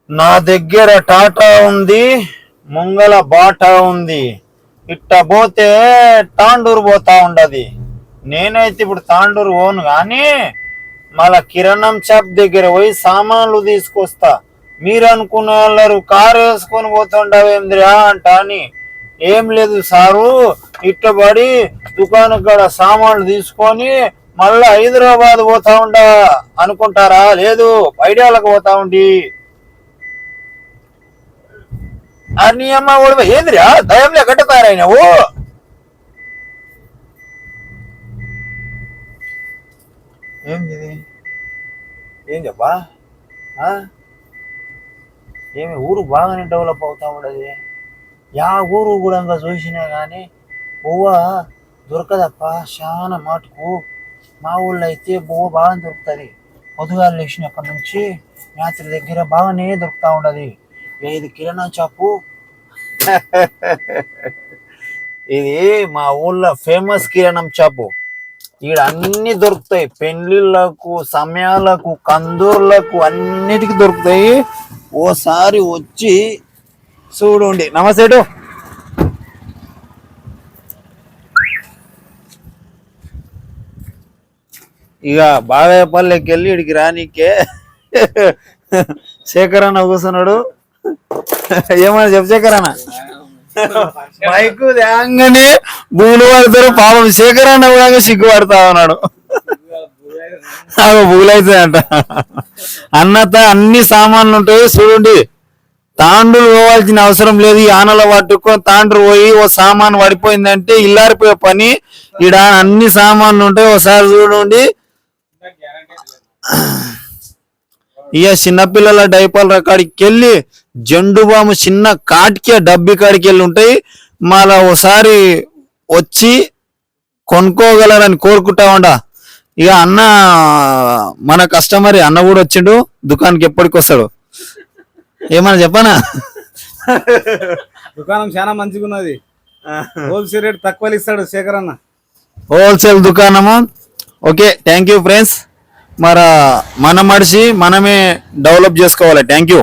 నా దగ్గర టాటా ఉంది, ముంగల బాటా ఉంది. ఇట్ట పోతే తాండూరు పోతా ఉండది. నేనైతే ఇప్పుడు తాండూరు పోను కానీ మళ్ళా కిరాణం షాప్ దగ్గర పోయి సామాన్లు తీసుకొస్తా. మీరు అనుకున్న వాళ్ళు కారు వేసుకొని పోతుండవేంద్రా అంట అని. ఏం లేదు సారు, ఇట్టబడి దుకాణం కాడ సామాన్లు తీసుకొని మళ్ళా హైదరాబాద్ పోతా ఉండ అనుకుంటారా? లేదు, ఐడియాలకు పోతా ఉండి. అని అమ్మ కూడా ఏందిరా దయంలో కట్టుతారాయనవు. ఏంది ఏం చెప్పా? ఏమి ఊరు బాగానే డెవలప్ అవుతా ఉండదు. యా ఊరు కూడా చూసినా కానీ బువ్వ దొరకదప్ప చాలా మాటుకు. మా ఊళ్ళో అయితే బువ్వ బాగా దొరుకుతుంది. పొద్దుగాలు లేచినప్పటి నుంచి రాత్రి దగ్గర బాగానే దొరుకుతా ఉండదు. ఇది కిరాణా షాపు. ఇది మా ఊళ్ళో ఫేమస్ కిరాణం షాపు. ఈడ అన్ని దొరుకుతాయి. పెళ్లిళ్ళకు, సమయాలకు, కందూర్లకు అన్నిటికీ దొరుకుతాయి. ఓసారి వచ్చి చూడండి. నమస్తే. ఇక బావేపల్లికి వెళ్ళి ఇడికి రానికే శేఖరన్న కూర్చున్నాడు. ఏమన్నా చెప్పు శేఖరన్న. మైకు తేంగానే బూలు పడతారు. పాపం శేఖరన్న కూడా సిగ్గుపడతా ఉన్నాడు. బూలైతే అంట. అన్నత అన్ని సామాన్లు ఉంటాయి చూడండి. తాండ్రులు పోవాల్సిన అవసరం లేదు. ఈ ఆనలో పట్టుకొని తాండ్రు పోయి ఓ సామాను పడిపోయిందంటే ఇల్లారిపోయే పని. ఈడ అన్ని సామాన్లు ఉంటాయి. ఒకసారి చూడండి. ఇక చిన్నపిల్లల డైపర్ల కాడికి వెళ్ళి జండు బాము చిన్న కాటికే డబ్బి కాడికి వెళ్ళి ఉంటాయి. మళ్ళా ఒకసారి వచ్చి కొనుక్కోగలరని కోరుకుంటా ఉండ. ఇక అన్న మన కస్టమర్ అన్న కూడా వచ్చిండు. దుకాణానికి ఎప్పటికి వస్తాడు ఏమన్నా చెప్పనా? దుకాణం చాలా మంచిగా ఉన్నది. హోల్సేల్ రేట్ తక్కువ ఇస్తాడు శేఖర్ అన్న. హోల్సేల్ దుకాణము. Okay, thank you friends. మన మనిషి మనమే డెవలప్ చేసుకోవాలి. Thank you.